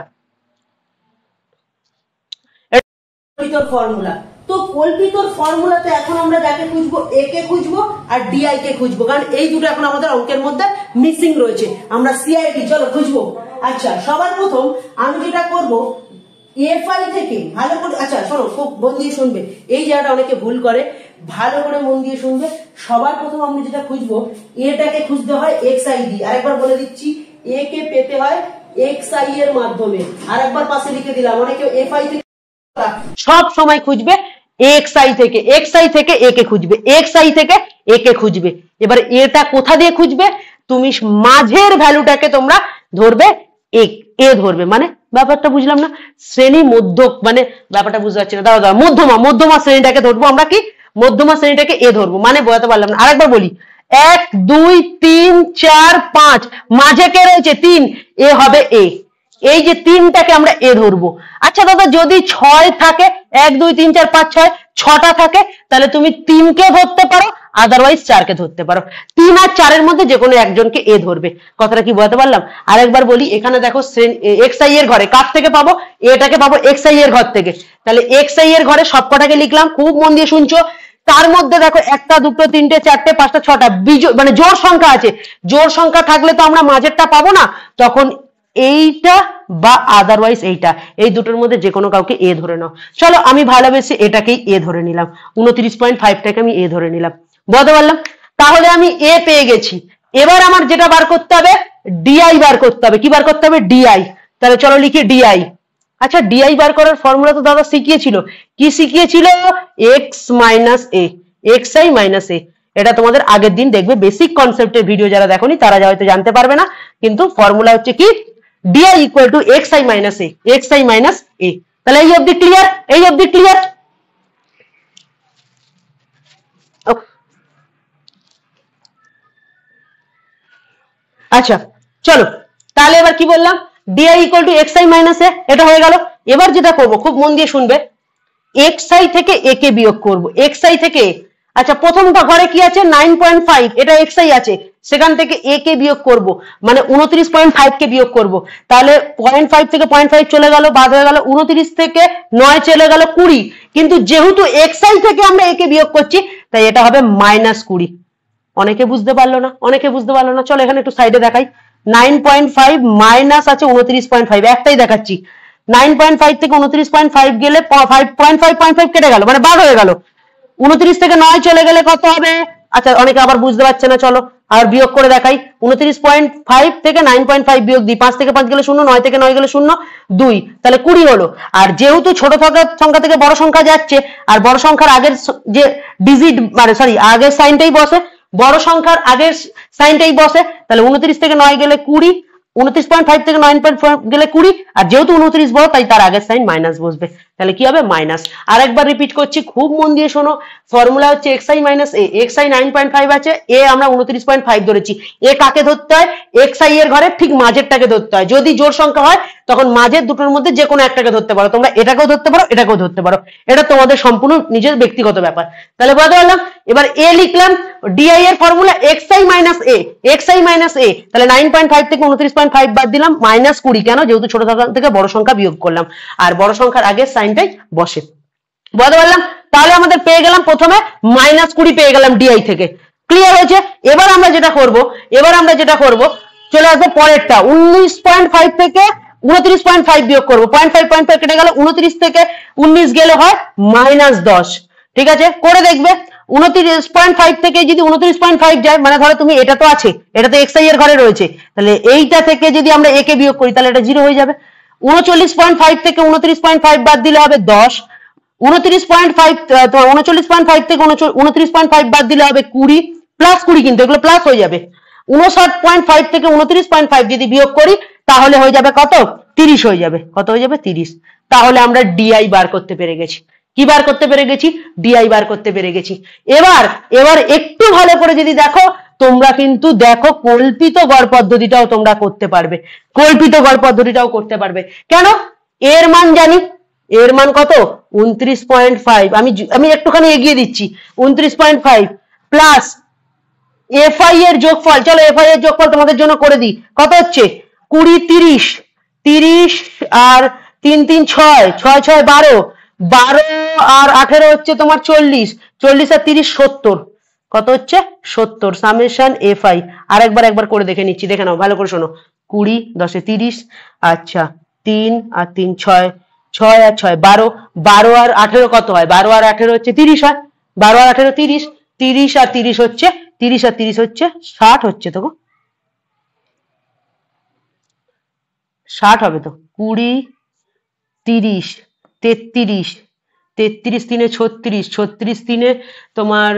কল্পিতর ফর্মুলা। তো কল্পিতর ফর্মুলাতে এখন আমরা যাকে খুঁজবো, এ কে খুঁজবো আর ডিআই কে খুঁজবো, কারণ এই দুটো এখন আমাদের অঙ্কের মধ্যে মিসিং রয়েছে। আমরা সিআইডি চলো খুঁজবো। আচ্ছা, সবার প্রথম আমি যেটা করবো, এফআই থেকে ভালো করে, আচ্ছা শোনো, খুব মন দিয়ে শুনবে, এই জায়গাটা অনেকে ভুল করে, ভালো করে মন দিয়ে শুনবে। সবার প্রথম আমি যেটা খুঁজবো, এটাকে খুঁজতে হয় এক্সআই দিয়ে। আরেকবার বলে দিচ্ছি, এ কে পেতে হয় এক্সআই এর মাধ্যমে। আরেকবার পাশে লিখে দিলাম, অনেকে এফআই থেকে সব সময় খুঁজবে এক্সআই থেকে, এক্সআই থেকে এ কে খুঁজবে, এক্সআই থেকে এ কে খুঁজবে। এবার এটা কোথা দিয়ে খুঁজবে? তুমি মাঝের ভ্যালুটাকে তোমরা ধরবে এ ধরবে, মানে ব্যাপারটা বুঝলাম না। শ্রেণী মধ্যক মানে ব্যাপারটা বুঝতে পারছি না, দাঁড়া মধ্যমা, মধ্যমা শ্রেণীটাকে ধরবো আমরা, কি মধ্যমা শ্রেণীটাকে এ ধরবো, মানে বোঝাতে পারলাম না। আরেকবার বলি, 1 2 3 4 5, মাঝে কে রয়েছে? 3, এ হবে এ। এই যে 3টাকে আমরা এ ধরবো। আচ্ছা দাদা, যদি 6 থাকে, 1 2 3 4 5 6, 6টা থাকে, তাহলে তুমি 3 কে ধরতে পারো, আদারওয়াইজ 4 কে ধরতে পারো। 3 আর 4 এর মধ্যে যে কোনো একজনকে এ ধরবে। কথাটা কি বোঝাতে পারলাম? আরেকবার বলি, এখানে দেখো এক্সআই এর ঘরে কার থেকে পাবো? এটাকে পাবো এক্সআই এর ঘর থেকে। তাহলে এক্সআই এর ঘরে সবকটাকে লিখলাম, খুব মন দিয়ে শুনছো। তার মধ্যে দেখো 1টা 2টো 3টে 4টে 5টা 6টা মানে জোড় সংখ্যা আছে। জোড় সংখ্যা থাকলে তো আমরা মাঝেরটা পাবো না, তখন এইটা বা আদারওয়াইজ এইটা, এই দুটোর মধ্যে যে কোনো কাউকে এ ধরে নাও। চলো আমি ভালোবেসে এটাকেই এ ধরে নিলাম, 29.5টাকে আমি এ ধরে নিলাম। বুঝতে পারলাম? তাহলে আমি এ পেয়ে গেছি। এবার আমার যেটা বার করতে হবে, ডিআই বার করতে হবে। কি বার করতে হবে? ডিআই। তাহলে চলো লিখি ডিআই। আচ্ছা, ডিআই বার করার ফর্মুলা তো দাদা শিখিয়েছিল। কি শিখিয়েছিল? X minus a, x i minus a. এটা তোমাদের আগের দিন দেখবে, বেসিক কনসেপ্টের ভিডিও যারা দেখোনি তারা হয়তো জানতে পারবে না, কিন্তু ফর্মুলা হচ্ছে কি? Di equal to x i minus a, x i minus a. তাহলে এই অবধি ক্লিয়ার? এই অবধি ক্লিয়ার? আচ্ছা চলো, তাহলে এবার কি বললাম? Di equal to x i minus a, এটা হয়ে গেল। এবার যেটা করবো, খুব মন দিয়ে শুনবে, xi থেকে a কে বিয়োগ করব, xi থেকে। আচ্ছা প্রথমটা ঘরে কি আছে 9.5, এটা xi আছে, সেখান থেকে a কে বিয়োগ করব, মানে 29.5 কে বিয়োগ করব। তাহলে 0.5 থেকে 0.5 চলে গেল, বাদ হয়ে গেল 29 থেকে 9 চলে গেল 20, কিন্তু যেহেতু xi থেকে আমরা a কে বিয়োগ করছি তাই এটা হবে -20। অনেকে বুঝতে পারলো না, অনেকে বুঝতে পারলো না, চলো এখানে একটু সাইডে দেখাই। 9.5 মাইনাস আছে 29.5, একটাই দেখাচ্ছি। 9.5 থেকে 29.5 গেলে 5.5 কেটে গেল, মানে বাদ হয়ে গেল। 29 থেকে 9 চলে গেলে কত হবে? আচ্ছা অনেকে আবার বুঝতে পারছে না, চলো আর বিয়োগ করে দেখাই। 29.5 থেকে 9.5 বিয়োগ দিই, 5 থেকে 5 গেলে 0, 9 থেকে 9 গেলে 0, 2, তাহলে 20 হলো। আর যেহেতু ছোট সংখ্যা থেকে বড় সংখ্যা যাচ্ছে, আর বড় সংখ্যার আগের যে ডিজিট মানে সরি আগের সাইনটাই বসে, বড় সংখ্যার আগের সাইনটাই বসে, তাহলে 29 থেকে 9 গেলে 20, 29.5 থেকে 9.5 গেলে 20, আর যেহেতু 29 বড় তাই তার আগের সাইন মাইনাস বসবে, তাহলে কি হবে মাইনাস। আর একবার রিপিট করছি, খুব মন দিয়ে শোনো, ফর্মুলা হচ্ছে xi মাইনাস a, xi 9.5 আছে, a আমরা 29.5 ধরেছি, a কাকে ধরতে হয়? xi এর ঘরে ঠিক মাঝেরটাকে ধরতে হয়। যদি জোড় সংখ্যা হয় তখন মাঝের দুটোর মধ্যে যে কোনো একটাকে ধরতে পারো, তোমরা এটাকেও ধরতে পারো এটাকেও ধরতে পারো, এটা তোমাদের সম্পূর্ণ নিজের ব্যক্তিগত ব্যাপার। তাহলে বলতে পারলাম, এবার a লিখলাম, di এর formula xi minus a, xi minus a, তাহলে 9.5 থেকে 29.5 বাদ দিলাম, -20, কেন? যেহেতু ছোট সংখ্যা থেকে বড় সংখ্যা বিয়োগ করলাম, আর বড় সংখ্যার আগের সাইনটাই বসে। বলতে পারলাম, তাহলে আমাদের পেয়ে গেলাম প্রথমে -20 পেয়ে গেলাম ডিআই থেকে। ক্লিয়ার হয়েছে? এবার আমরা যেটা করব, চলে আসবে পরেরটা, 19.5 থেকে 29.5 বিয়োগ করবো, 0.5 কেটে গেল, 29 থেকে 19 গেলে হয় -10। ঠিক আছে, করে দেখবে। 29.5 থেকে যদি 29.5 যায়, মানে ধরো তুমি এটা তো আছে, এটা তো xi এর ঘরে রয়েছে, তাহলে এইটা থেকে যদি আমরা a কে বিয়োগ করি তাহলে এটা 0 হয়ে যাবে। 39.5 থেকে 29.5 বাদ দিলে হবে 10, 39.5 থেকে 29.5 বাদ দিলে হবে 20, +20, কিন্তু এগুলো প্লাস হয়ে যাবে। 59.5 থেকে 29.5 যদি বিয়োগ করি তাহলে হয়ে যাবে কত? 30 হয়ে যাবে। কত হয়ে যাবে? 30। তাহলে আমরা ডিআই বার করতে পেরে গেছি। কি বার করতে পেরে গেছি? ডিআই বার করতে পেরে গেছি। এবার একটু ভালো করে যদি দেখো, তোমরা কিন্তু দেখো কল্পিত গড় পদ্ধতিটাও তোমরা করতে পারবে, কল্পিত গড় পদ্ধতিটাও করতে পারবে। কেন? এর মান জানি, এর মান কত? 29.5। আমি একটুখানি এগিয়ে দিচ্ছি, 29.5 প্লাস এফআই এর যোগফল, চলো এফআই এর যোগফল তোমাদের জন্য করে দিই। কত হচ্ছে? 20, 30 আর 3 3 6, 6 6 12, 12 আর 18 হচ্ছে তোমার 40, 40 আর 30 70। কত হচ্ছে? 70 সামেশন এফআই। আর একবার করে দেখে নিচ্ছি, দেখে নাও ভালো করে শোনো। 20 10 30, আচ্ছা 3 আর 3 6, 6 আর 6 12, 12 আর 18 কত হয়? 12 আর 18 হচ্ছে 30 হয়, 12 আর 18 30, 30 আর 30 হচ্ছে 30 আর 30 হচ্ছে 60 হচ্ছে তো, 60 হবে তো। 20 30 33, 33 3 36, 36 3 তোমার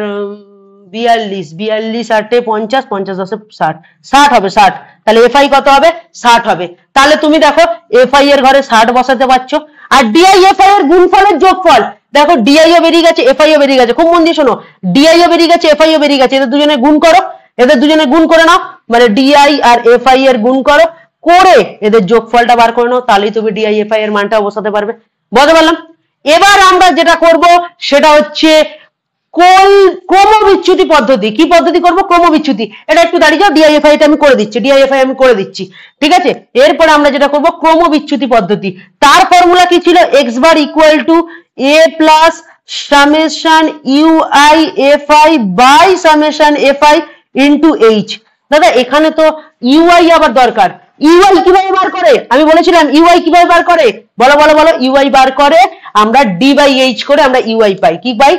42, 42 8 50, 50 10 60, 60 হবে 60। তাহলে এফআই কত হবে? 60 হবে। তাহলে তুমি দেখো এফআই এর ঘরে 60 বসাতে পারছো। আর ডিআই এফআই এর গুণফলের যোগফল, দেখো ডিআই ও বেরিয়ে গেছে, এফআই ও বেরিয়ে গেছে, খুব মন দিয়ে শোনো, ডিআই ও বেরিয়ে গেছে, এফআই ও বেরিয়ে গেছে, এদের দুজনে গুণ করো, এদের দুজনে গুণ করে নাও, মানে ডিআই আর এফআই এর গুণ করো, করে এদের যোগফলটা বার করে নাও, তাহলেই তুমি ডিআই এফআই এর মানটা বসাতে পারবে। বুঝতে পারলাম? এবার আমরা যেটা করব সেটা হচ্ছে ক্রমবিচ্যুতি পদ্ধতি। কি পদ্ধতি করব? ক্রমবিচ্যুতি। এটা একটু দাঁড়িয়ে যাও, ডিআইএফআই টা আমি করে দিচ্ছি, ডিআইএফআই আমি করে দিচ্ছি, ঠিক আছে? এরপরে আমরা যেটা করব ক্রমবিচ্যুতি পদ্ধতি। তার ফর্মুলা কি ছিল? x bar equal to a plus summation u i f i by summation f i into h. দাদা এখানে তো ইউআই আবার দরকার। ইউআই কিভাবে বার করে? আমি বলেছিলাম ইউআই কিভাবে বার করে, বলো বলো বলো। ইউআই বার করে আমরা ডি বাই এইচ করে আমরা ইউআই পাই। কি পাই?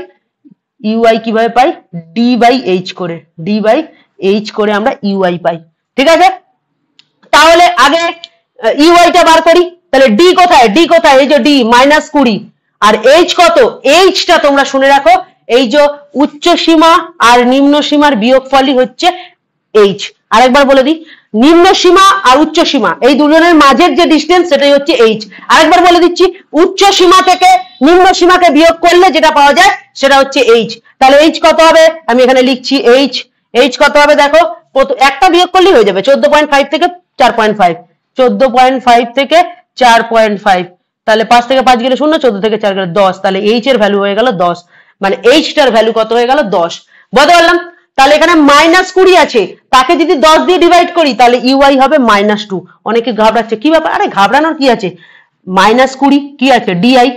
ইউআই কিভাবে পাই? ডি বাই এইচ করে, ডি বাই এইচ করে আমরা ইউআই পাই। ঠিক আছে, তাহলে আগে ইউআইটা বার করি। তাহলে ডি কোথায়? ডি কোথায়? এই যে ডি -20। আর এইচ কত? এইচটা তোমরা শুনে রাখো, এই যে উচ্চ সীমা আর নিম্ন সীমার বিয়োগফলই হচ্ছে এইচ। আরেকবার বলে দিই, নিম্ন সীমা আর উচ্চ সীমা এই দুজনের মাঝের যে ডিসটেন্স সেটাই হচ্ছে এইচ। আরেকবার বলে দিচ্ছি, উচ্চ সীমা থেকে নিম্ন সীমাকে বিয়োগ করলে যেটা পাওয়া যায় সেটা হচ্ছে এইচ। তাহলে এইচ কত হবে? আমি এখানে লিখছি এইচ। এইচ কত হবে দেখো, একটা বিয়োগ করলেই হয়ে যাবে, 14.5 থেকে 4.5, 14.5 থেকে 4.5, তাহলে 5 থেকে 5 গেলে 0, 14 থেকে 4 গেলে 10, তাহলে এইচ এর ভ্যালু হয়ে গেল 10, মানে এইচটার ভ্যালু কত হয়ে গেল 10। বুঝতে পারলাম? তাহলে এখানে -20 আছে, তাকে যদি 10 দিয়ে ডিভাইড করি তাহলে ইউআই হবে -2। অনেকে ঘাবড়াচ্ছে, কি ব্যাপার? আরে ঘাবড়ানোর কি আছে, -20 কি আছে ডিআই,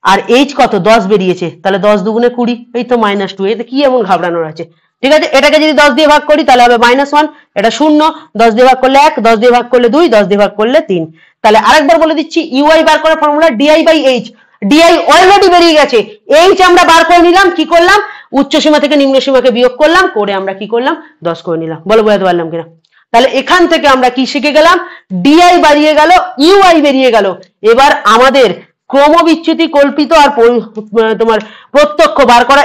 আর এইচ কত 10 বেরিয়েছে, তাহলে 10 দুগুণে 20, এই তো -2, এতে কি এমন ঘাবড়ানোর আছে? ঠিক আছে, এটাকে যদি 10 দিয়ে ভাগ করি তাহলে হবে -1, এটা 0, 10 দিয়ে ভাগ করলে 1, 10 দিয়ে ভাগ করলে 2, 10 দিয়ে ভাগ করলে 3। তাহলে আরেকবার বলে দিচ্ছি, ইউআই বার করার ফর্মুলা DI/H। ডিআই অলরেডি বেরিয়ে গেছে, এইচ আমরা বার করে নিলাম, কি করলাম, উচ্চ সীমা থেকে নিম্ন সীমাকে বিয়োগ করলাম, করে আমরা কি করলাম 10 করে নিলাম। বলো বোঝাতে পারলাম কিনা? তাহলে এখান থেকে আমরা কি শিখে গেলাম, ডিআই বেরিয়ে গেল, ইউআই বেরিয়ে গেল। এবার আমাদের ক্রমবিচ্যুতি, কল্পিত আর তোমার প্রত্যক্ষ বার করা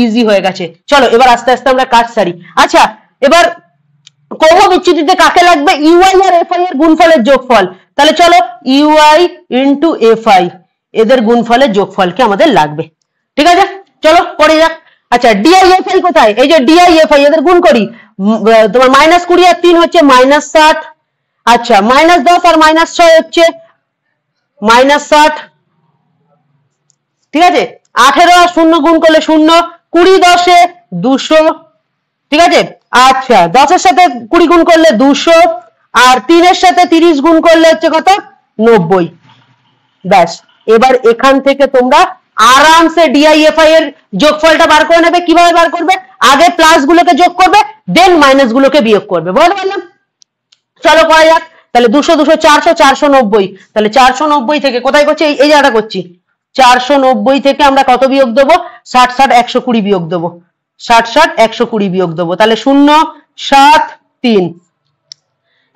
ইজি হয়ে গেছে। চলো এবার আস্তে আস্তে আমরা কাজ সারি। আচ্ছা, এবার ক্রমবিচ্যুতিতে কাকে লাগবে, ইউআই আর এফআই এর গুণফলের যোগফল। তাহলে চলো ইউআই ইন্টু এফআই, এদের গুণফলের যোগফলকে আমাদের লাগবে। ঠিক আছে, চলো করে যাক। আচ্ছা, ডিআইএফআই কোথায়, এই যে ডিআইএফআই, এদের গুণ করি। তোমার -20 আর 3 হচ্ছে -60, আচ্ছা -10 আর -6 হচ্ছে -60, ঠিক আছে। 18 আর 0 গুণ করলে 0, 20 10 এ 200, ঠিক আছে। আচ্ছা, 10 এর সাথে 20 গুণ করলে 200, আর 3 এর সাথে 30 গুণ করলে হচ্ছে কত, 90। ব্যাস, এবার এখান থেকে তোমরা আরামসে ডিআইএফআই এর যোগফলটা বার করে নেবে। কিভাবে বার করবে, আগে প্লাস গুলোকে যোগ করবে, দেন মাইনাস গুলোকে বিয়োগ করবে। বুঝতে পারলাম? চলো করা যাক। তাহলে 200 200 400, 490। তাহলে 490 থেকে কোথায় করছি, এই জায়গাটা করছি। 490 থেকে আমরা কত বিয়োগ দেবো, 60 60 120 বিয়োগ দেবো, 60 60 120 বিয়োগ দেবো। তাহলে 0 7 3,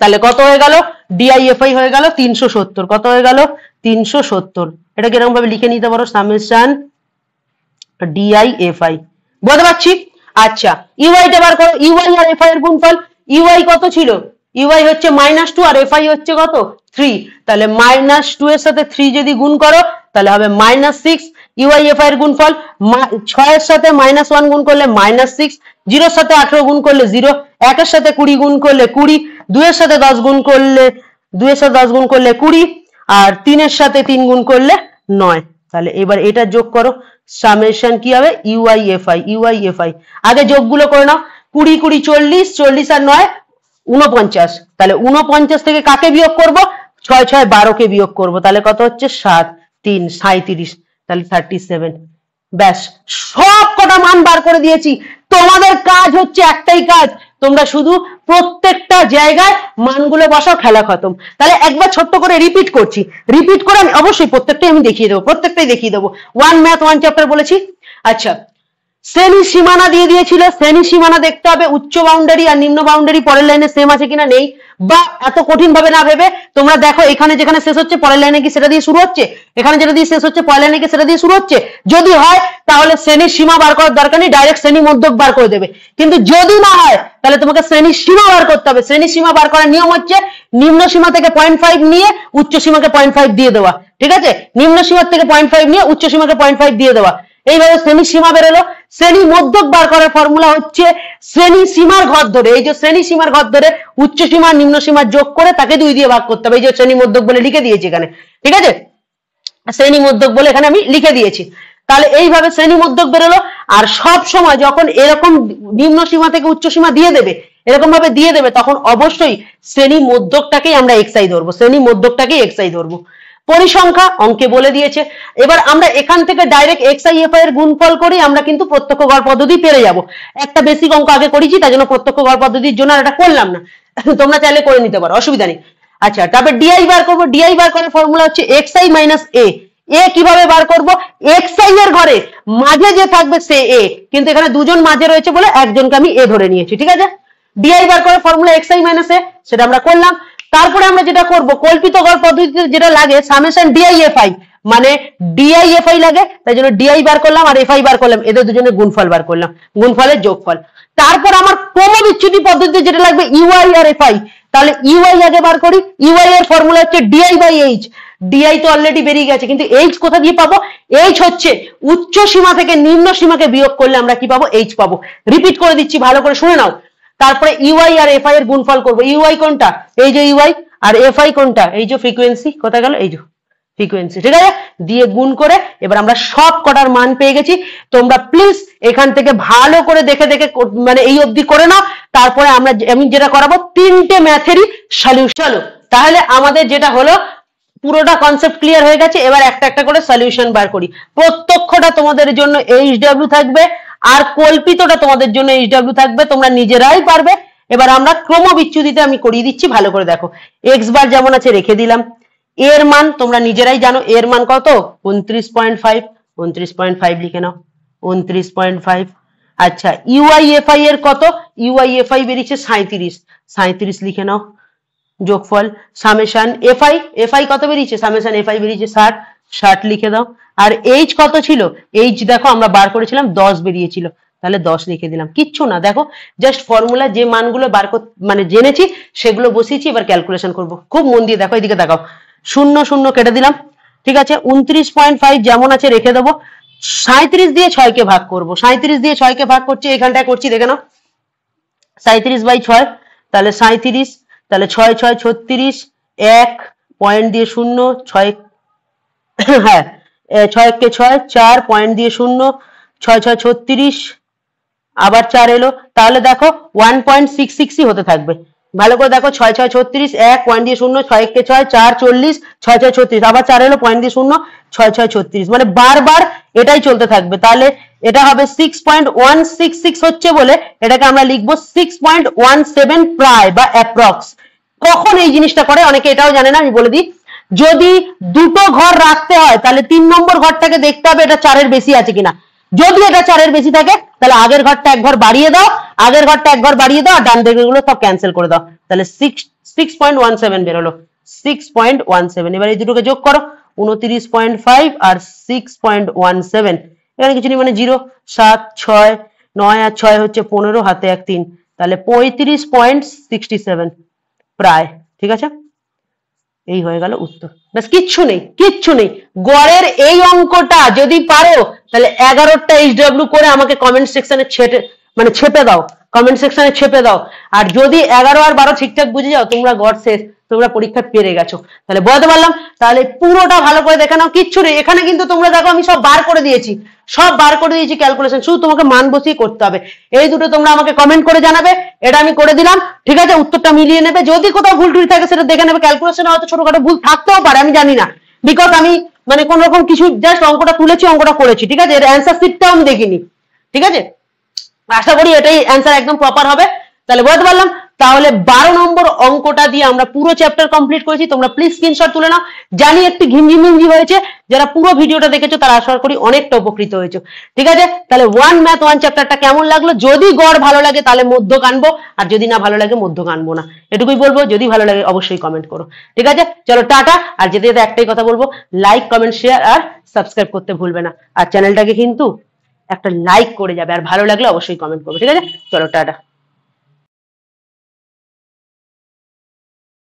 তাহলে কত হয়ে গেল, ডিআইএফআই হয়ে গেল 370। কত হয়ে গেল, 370। এটা কিরকম ভাবে লিখে নিতে পারো, সামেশন ডিআইএফআই। বুঝতে পারছি? আচ্ছা, ইউআইটা বার করো, ইউআই আর এফআই এর গুণফল। ইউআই কত ছিল, ইউআই হচ্ছে -2 আর এফআই হচ্ছে কত 3, তাহলে -2 এর সাথে 3 যদি গুণ করো তাহলে হবে -6। ইউআই এফআই এর গুণফল, 6 এর সাথে -1 গুণ করলে -6, 0 এর সাথে 18 গুণ করলে 0, 1 এর সাথে 20 গুণ করলে 20, 2 এর সাথে 10 গুণ করলে 20, আর 3 এর সাথে 3 গুণ করলে 9। তাহলে এবার এটা যোগ করো, সামেশন কি হবে, ইউআইএফআই। আগে যোগগুলো করে নাও, 20 20 40, 40 আর 9 49। তাহলে 49 থেকে কাকে বিয়োগ করব, 6 6 12 কে বিয়োগ করব, তাহলে কত হচ্ছে 7 3 37, তাহলে 37। ব্যাস, সব কটা মান বার করে দিয়েছি। তোমাদের কাজ হচ্ছে একটাই কাজ, তোমরা শুধু প্রত্যেকটা জায়গায় মানগুলো বসাও, খেলা খতম। তাহলে একবার ছোট্ট করে রিপিট করছি, রিপিট করে আমি অবশ্যই প্রত্যেকটাই আমি দেখিয়ে দেবো, প্রত্যেকটাই দেখিয়ে দেবো। 1 ম্যাথ 1 চ্যাপ্টার বলেছি। আচ্ছা, শ্রেণী সীমানা দিয়ে দিয়েছিল, শ্রেণী সীমানা দেখতে হবে উচ্চ বাউন্ডারি আর নিম্ন বাউন্ডারি পরের লাইনে সেম আছে কিনা, নেই। বা এত কঠিন ভাবে না ভেবে তোমরা দেখো, এখানে যেখানে শেষ হচ্ছে পরের লাইনে কি সেটা দিয়ে শুরু হচ্ছে, এখানে যেটা দিয়ে শেষ হচ্ছে পরের লাইনে কি সেটা দিয়ে শুরু হচ্ছে। যদি হয় তাহলে শ্রেণীর সীমা বার করার দরকার নেই, ডাইরেক্ট শ্রেণী মধ্যক বার করে দেবে। কিন্তু যদি না হয় তাহলে তোমাকে শ্রেণীর সীমা বার করতে হবে। শ্রেণীর সীমা বার করার নিয়ম হচ্ছে নিম্ন সীমা থেকে 0.5 নিয়ে উচ্চ সীমাকে 0.5 দিয়ে দেওয়া, ঠিক আছে। নিম্ন সীমা থেকে 0.5 নিয়ে উচ্চ সীমাকে 0.5 দিয়ে দেওয়া, এইভাবে শ্রেণী সীমা বেরোলো। শ্রেণী মধ্যক বার করার ফর্মুলা হচ্ছে শ্রেণী সীমার ঘর ধরে, এই যে শ্রেণী সীমার ঘর ধরে উচ্চ সীমা নিম্ন সীমা যোগ করে তাকে 2 দিয়ে ভাগ করতে হবে। এই যে শ্রেণী মধ্যক বলে লিখে দিয়েছি এখানে, ঠিক আছে, শ্রেণী মধ্যক বলে এখানে আমি লিখে দিয়েছি। তাহলে এইভাবে শ্রেণী মধ্যক বেরোলো। আর সব সময় যখন এরকম নিম্ন সীমা থেকে উচ্চ সীমা দিয়ে দেবে, এরকম ভাবে দিয়ে দেবে, তখন অবশ্যই শ্রেণী মধ্যকটাকেই আমরা এক্সআই ধরবো, শ্রেণী মধ্যকটাকেই এক্সআই ধরবো। পরিসংখ্যা অঙ্কে বলে দিয়েছে। এবার আমরা এখান থেকে ডাইরেক্ট এক্সআইএফআই এর গুণফল করে আমরা কিন্তু প্রত্যক্ষ গড় পদ্ধতি পেরে যাব। একটা বেসিক অঙ্ক আগে করেছি, তাই জন্য প্রত্যক্ষ গড় পদ্ধতির জন্য এটা করলাম না, তোমরা চাইলে করে নিতে পারো, অসুবিধা নেই। আচ্ছা, তারপর ডিআই বার করবো। ডিআই বার করার ফর্মুলা হচ্ছে xi মাইনাস এ। এ কিভাবে বার করব, xi এর ঘরে মাঝে যে থাকবে সে এ, কিন্তু এখানে দুজন মাঝে রয়েছে বলে একজনকে আমি এ ধরে নিয়েছি, ঠিক আছে। ডিআই বার করার ফর্মুলা xi মাইনাস এ, সেটা আমরা করলাম। তারপরে আমরা যেটা করব, কল্পিত গড় পদ্ধতিতে যেটা লাগে সামেশন ডিআইএফআই, মানে ডিআইএফআই লাগে, তাই জন্য ডিআই বার করলাম আর এফআই বার করলাম, এদের দুজনের গুণফল বার করলাম, গুণফলের যোগফল। তারপর আমার ক্রমবিচ্যুতি পদ্ধতিতে যেটা লাগবে ইউআই আর এফআই, তাহলে ইউআই আগে বার করি। ইউআই এর ফর্মুলা হচ্ছে ডিআই বাই এইচ। ডিআই তো অলরেডি বেরিয়ে গেছে, কিন্তু এইচ কোথা দিয়ে পাবো, এইচ হচ্ছে উচ্চ সীমা থেকে নিম্ন সীমাকে বিয়োগ করলে আমরা কি পাবো, এইচ পাবো। রিপিট করে দিচ্ছি, ভালো করে শুনে নাও। তারপরে ইউআই আর এফআই এর গুণফল করবো। ইউআই কোনটা, এই যে ইউআই, আর এফআই কোনটা, এই যে ফ্রিকোয়েন্সি, কোথায় গেল, এই যে ফ্রিকোয়েন্সি, ঠিক আছে, দিয়ে গুণ করে এবার আমরা সব কটার মান পেয়ে গেছি। তোমরা প্লিজ এখান থেকে ভালো করে দেখে দেখে মানে এই অবধি করে নাও, তারপরে আমি যেটা করাবো 3টে ম্যাথেরই সলিউশন। তাহলে আমাদের যেটা হলো পুরোটা কনসেপ্ট ক্লিয়ার হয়ে গেছে। এবার একটা একটা করে সলিউশন বার করি। প্রত্যক্ষটা তোমাদের জন্য HW থাকবে আর কল্পিতটা তোমাদের জন্য HW থাকবে, তোমরা নিজেরাই পারবে। এবার আমরা ক্রমবিচ্যুতিতে আমি করিয়ে দিচ্ছি, ভালো করে দেখো। এক্স বার যেমন আছে রেখে দিলাম, এর মান তোমরা নিজেরাই জানো, এর মান কত 29.5, 29.5 লিখে নাও, 29.5। আচ্ছা UIFI এর কত, UIFI বেরিয়েছে 37, 37 লিখে নাও, যোগফল সামেশন এফআই কত বেরিয়েছে, সামেশন এফআই বেরিয়েছে 60, 60 লিখে দাও। আর এইচ কত ছিল, এইচ দেখো আমরা বার করেছিলাম 10 বেরিয়েছিল, তাহলে 10 লিখে দিলাম। কিচ্ছু না, দেখো জাস্ট ফর্মুলা যে মানগুলো বার মানে জেনেছি সেগুলো বসিয়েছি, এবার ক্যালকুলেশন করব। খুব মন দিয়ে দেখো, এদিকে দেখাও, 0 0 কেটে দিলাম, ঠিক আছে। 29.5 যেমন আছে রেখে দেবো, 37 দিয়ে 6 কে ভাগ করব, 37 দিয়ে 6 কে ভাগ করছি, এখানটায় করছি দেখে নাও, 37/6, তাহলে 37, তাহলে 6 6 36, 1 পয়েন্ট দিয়ে 0, 6 হ্যাঁ 6 কে 6, 4 পয়েন্ট দিয়ে 0, 6 6 36, আবার 4 এলো, তাহলে দেখো 1.66ই হতে থাকবে। ভালো করে দেখো, 6 6 36, 1 পয়েন্ট দিয়ে 0, 6 কে 6, 4 40, 6 6 36, আবার 4 এলো, পয়েন্ট দিয়ে 0, 6 6 36, মানে বারবার এটাই চলতে থাকবে। তাহলে এটা হবে 6.166 হচ্ছে বলে এটাকে আমরা লিখবো 6.17 প্রায় বা অ্যাপ্রক্স। কখন এই জিনিসটা করে অনেকে এটাও জানে না, আমি বলে দিই। যদি দুটো ঘর রাখতে হয় তাহলে 3 নম্বর ঘরটাকে দেখতে হবে এটা 4 এর বেশি আছে কিনা। যদি এটা 4 এর বেশি থাকে তাহলে আগের ঘরটা এক ঘর বাড়িয়ে দাও, আগের ঘরটা এক ঘর বাড়িয়ে দাও, আর ডান দিকের গুলো সব ক্যান্সেল করে দাও, তাহলে 6.17 বেরোলো, 6.17। এবার এই দুটোকে যোগ করো, 29.5 আর 6.17, এখানে কিছু নেই মানে 0, 7 6 9 আর 6 হচ্ছে 15, হাতে 1 3, তাহলে 35.67 প্রায়, ঠিক আছে। এই হয়ে গেল উত্তর, ব্যাস কিচ্ছু নেই, কিচ্ছু নেই। গড়ের এই অঙ্কটা যদি পারো তাহলে 11টা HW করে আমাকে কমেন্ট সেকশনে ছেপে দাও, কমেন্ট সেকশনে ছেপে দাও। আর যদি 11 আর 12 ঠিকঠাক বুঝে যাও তোমরা গড় শেষ, তোমরা পরীক্ষা পেরে গেছো। তাহলে বলতে পারলাম, তাহলে পুরোটা ভালো করে দেখে নাও, কিচ্ছু নেই এখানে, কিন্তু তোমরা দেখো আমি সব বার করে দিয়েছি, সব বার করে দিয়েছি ক্যালকুলেশন, শুধু তোমাকে মান বসিয়ে করতে হবে। এই দুটো তোমরা আমাকে কমেন্ট করে জানাবে, এটা আমি করে দিলাম, ঠিক আছে। উত্তরটা মিলিয়ে নেবে, যদি কোথাও ভুল টুল থাকে সেটা দেখে নেবে। ক্যালকুলেশনে হয়তো ছোটখাটো ভুল থাকতেও পারে, আমি জানি না, বিকজ আমি মানে কোন রকম কিছু জাস্ট অঙ্কটা তুলেছি, অঙ্কটা করেছি, ঠিক আছে। এর অ্যান্সার শিটটাও আমি দেখিনি, ঠিক আছে। আশা করি এটাই অ্যান্সার একদম প্রপার হবে। তাহলে বলতে পারলাম, তাহলে 12 নম্বর অঙ্কটা দিয়ে আমরা পুরো চ্যাপ্টার কমপ্লিট করেছি। তোমরা প্লিজ স্ক্রিনশট তুলে নাও। জানি একটু ঘিঞ্জি হয়েছে, যারা পুরো ভিডিওটা দেখেছো তারা আশা করি অনেকটা উপকৃত হয়েছো, ঠিক আছে। তাহলে 1 ম্যাথ 1 চ্যাপ্টারটা কেমন লাগলো, যদি গড় ভালো লাগে তাহলে মধ্যক আনবো, আর যদি না ভালো লাগে মধ্যক আনবো না, এটুকুই বলবো। যদি ভালো লাগে অবশ্যই কমেন্ট করো, ঠিক আছে। চলো টাটা। আর যেতে যেতে একটাই কথা বলবো, লাইক কমেন্ট শেয়ার আর সাবস্ক্রাইব করতে ভুলবে না। আর চ্যানেলটাকে কিন্তু একটা লাইক করে যাবে, আর ভালো লাগলে অবশ্যই কমেন্ট করবে, ঠিক আছে। চলো টাটা।